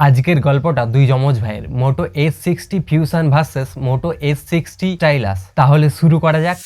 আজকের গল্পটা দুই যমজ ভাইয়ের মোটো S60 ফিউশন ভার্সেস মোটো S60 স্টাইলাস। তাহলে শুরু করা যাক।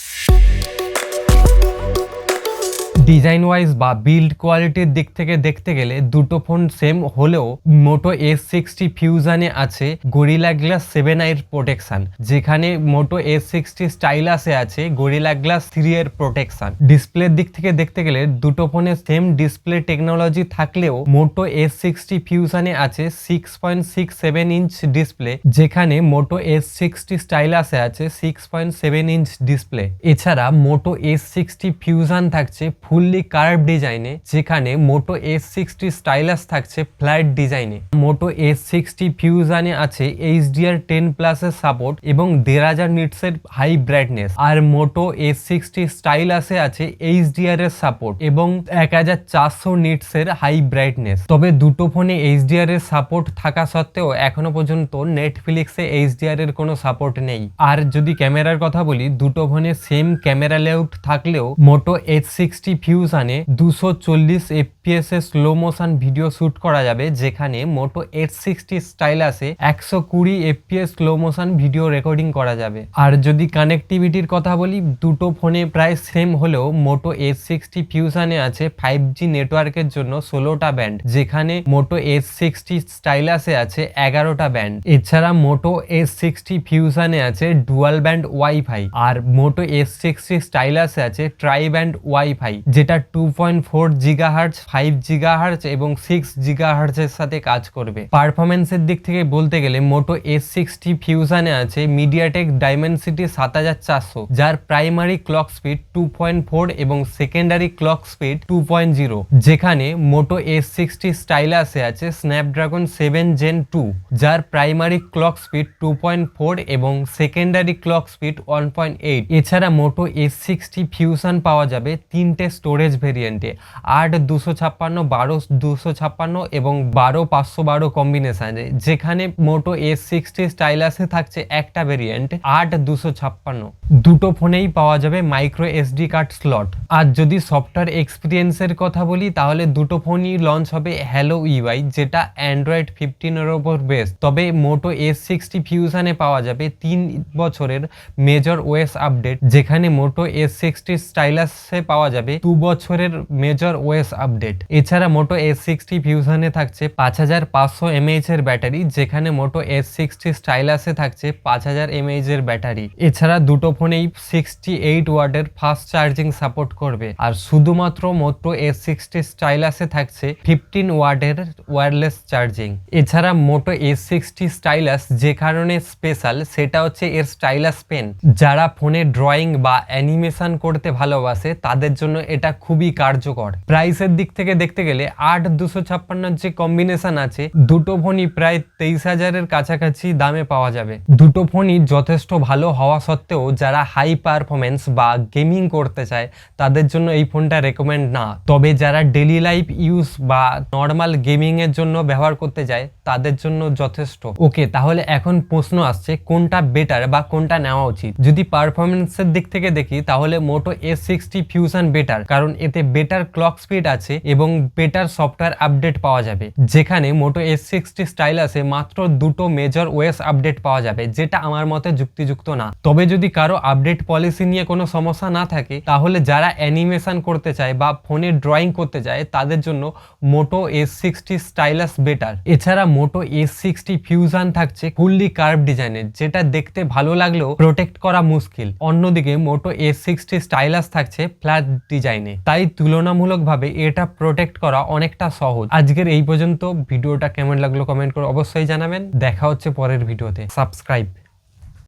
ডিজাইন ওয়াইজ বা বিল্ড কোয়ালিটির দিক থেকে দেখতে গেলে দুটো ফোন সেম হলেও মোটো S60 ফিউশনে আছে গরিলা গ্লাস 7i এর প্রোটেকশন, যেখানে মোটো S60 স্টাইলাসে আছে গরিলা গ্লাস 3 এর প্রোটেকশন। ডিসপ্লের দিক থেকে দেখতে গেলে দুটো ফোনে সেম ডিসপ্লে টেকনোলজি থাকলেও মোটো S60 ফিউশনে আছে 6.67 ইঞ্চ ডিসপ্লে, যেখানে মোটো S60 স্টাইলাসে আছে 6.7 ইঞ্চ ডিসপ্লে। এছাড়া মোটো S60 ফিউশন থাকছে ফুললি কার্ভ ডিজাইনে, যেখানে মোটো S60 স্টাইলাস থাকছে ফ্ল্যাট ডিজাইনে। মোটো S60 ফিউশনে আছে HDR10+ এর সাপোর্ট এবং 1500 নিটসের হাই ব্রাইটনেস, আর মোটো S60 স্টাইলাসে আছে HDR এর সাপোর্ট এবং 1400 নিটসের হাই ব্রাইটনেস। তবে দুটো ফোনে HDR এর সাপোর্ট থাকা সত্ত্বেও এখনো পর্যন্ত নেটফ্লিক্সে HDR এর কোনো সাপোর্ট নেই। আর যদি ক্যামেরার কথা বলি, দুটো ফোনে সেম ক্যামেরা লেআউট থাকলেও মোটো S60 ফিউশনে 240 FPS a slow motion video shoot করা যাবে, যেখানে মোটো S60 স্টাইলাসে 120 FPS slow motion video recording করা যাবে। আর যদি কানেক্টিভিটির কথা বলি, দুটো ফোনে প্রায় সেম হলেও মোটো S60 ফিউশনে আছে 5G নেটওয়ার্কের জন্য 16টা ব্যান্ড, যেখানে মোটো S60 স্টাইলাসে আছে 11টা ব্যান্ড। এছাড়া মোটো S60 ফিউশনে আছে ডুয়াল ব্যান্ড ওয়াইফাই, আর মোটো S60 স্টাইলাসে আছে ট্রাই ব্যান্ড ওয়াইফাই, যেটা 2.4 GHz, 5 GHz এবং 6 GHz এর সাথে কাজ করবে। পারফরমেন্সের দিক থেকে বলতে গেলে মোটো S60 ফিউশনে আছে মিডিয়াটেক ডাইমেনসিটি 7400, যার প্রাইমারি ক্লক স্পিড 2.4 এবং সেকেন্ডারি ক্লক স্পিড 2.0, যেখানে মোটো S60 স্টাইলাসে আছে স্ন্যাপড্রাগন 7 Gen 2, যার প্রাইমারি ক্লক স্পিড 2.4 এবং সেকেন্ডারি ক্লক স্পিড 1.8। এছাড়া মোটো S60 ফিউশন পাওয়া যাবে তিনটে স্টোরেজ ভেরিয়েন্টে, 8/256, 12/256 এবং 12/512 কম্বিনেশনে, যেখানে মোটো S60 স্টাইলাসে থাকছে একটা ভেরিয়েন্ট 8/256। দুটো ফোনেই পাওয়া যাবে মাইক্রো SD কার্ড স্লট। আর যদি সফটওয়্যার এক্সপিরিয়েন্সের কথা বলি, তাহলে দুটো ফোনই লঞ্চ হবে হ্যালো UI, যেটা Android 15 এর ওপর বেস। তবে মোটো S60 ফিউশনে পাওয়া যাবে 3 বছরের মেজর OS আপডেট, যেখানে মোটো S60 স্টাইলাসে পাওয়া যাবে 2 বছরের মেজর OS আপডেট। এছাড়া মোটো S60 ফিউশনে থাকছে 5500 mAh এর ব্যাটারি, যেখানে মোটো S60 স্টাইলাসে থাকছে 5000 mAh এর ব্যাটারি। এছাড়া দুটো ফোনেই 68 ওয়াটের ফাস্ট চার্জিং সাপোর্ট করবে, আর শুধুমাত্র মোটো S60 স্টাইলাসে থাকছে 15 ওয়াটের ওয়্যারলেস চার্জিং। এছাড়া মোটো S60 স্টাইলাস যে কারণে স্পেশাল, সেটা হচ্ছে এর স্টাইলাস পেন। যারা ফোনে ড্রয়িং বা অ্যানিমেশন করতে ভালোবাসে তাদের জন্য এটা খুবই কার্যকর। প্রাইসের দিক থেকে দেখতে গেলে 8/256 যে কম্বিনেশন আছে, দুটো ফোনই প্রায় 23,000 এর কাছাকাছি দামে পাওয়া যাবে। দুটো ফোনই যথেষ্ট ভালো হওয়া সত্ত্বেও যারা হাই পারফরমেন্স বা গেমিং করতে চায় তাদের জন্য এই ফোনটা রেকমেন্ড না। তবে যারা ডেলি লাইফ ইউজ বা নর্মাল গেমিং এর জন্য ব্যবহার করতে যায় তাদের জন্য যথেষ্ট। ওকে, তাহলে এখন প্রশ্ন আসছে কোনটা বেটার বা কোনটা নেওয়া উচিত। যদি পারফরমেন্সের দিক থেকে দেখি, তাহলে মোটো S60 ফিউশন বেটার, কারণ এতে বেটার ক্লক স্পিড আছে এবং বেটার সফটওয়্যার আপডেট পাওয়া যাবে, যেখানে মোটো S60 স্টাইলাসে মাত্র দুটো মেজর OS আপডেট পাওয়া যাবে, যেটা আমার মতে যুক্তিযুক্ত না। তবে যদি কারো আপডেট পলিসি নিয়ে কোনো সমস্যা না থাকে, তাহলে যারা অ্যানিমেশন করতে চায় বা ফোনে ড্রয়িং করতে চায় তাদের জন্য মোটো S60 স্টাইলাস বেটার। এছাড়া মোটো S60 ফিউশন থাকছে ফুললি কার্ভ ডিজাইনের, যেটা দেখতে ভালো লাগলেও প্রোটেক্ট করা মুশকিল। অন্যদিকে মোটো S60 স্টাইলাস থাকছে ফ্ল্যাট ডিজাইনে, তাই তুলনামূলকভাবে এটা প্রোটেক্ট করা অনেকটা সহজ। আজকের এই পর্যন্ত। ভিডিওটা কেমন লাগলো কমেন্ট করে অবশ্যই জানাবেন। দেখা হচ্ছে পরের ভিডিওতে। সাবস্ক্রাইব।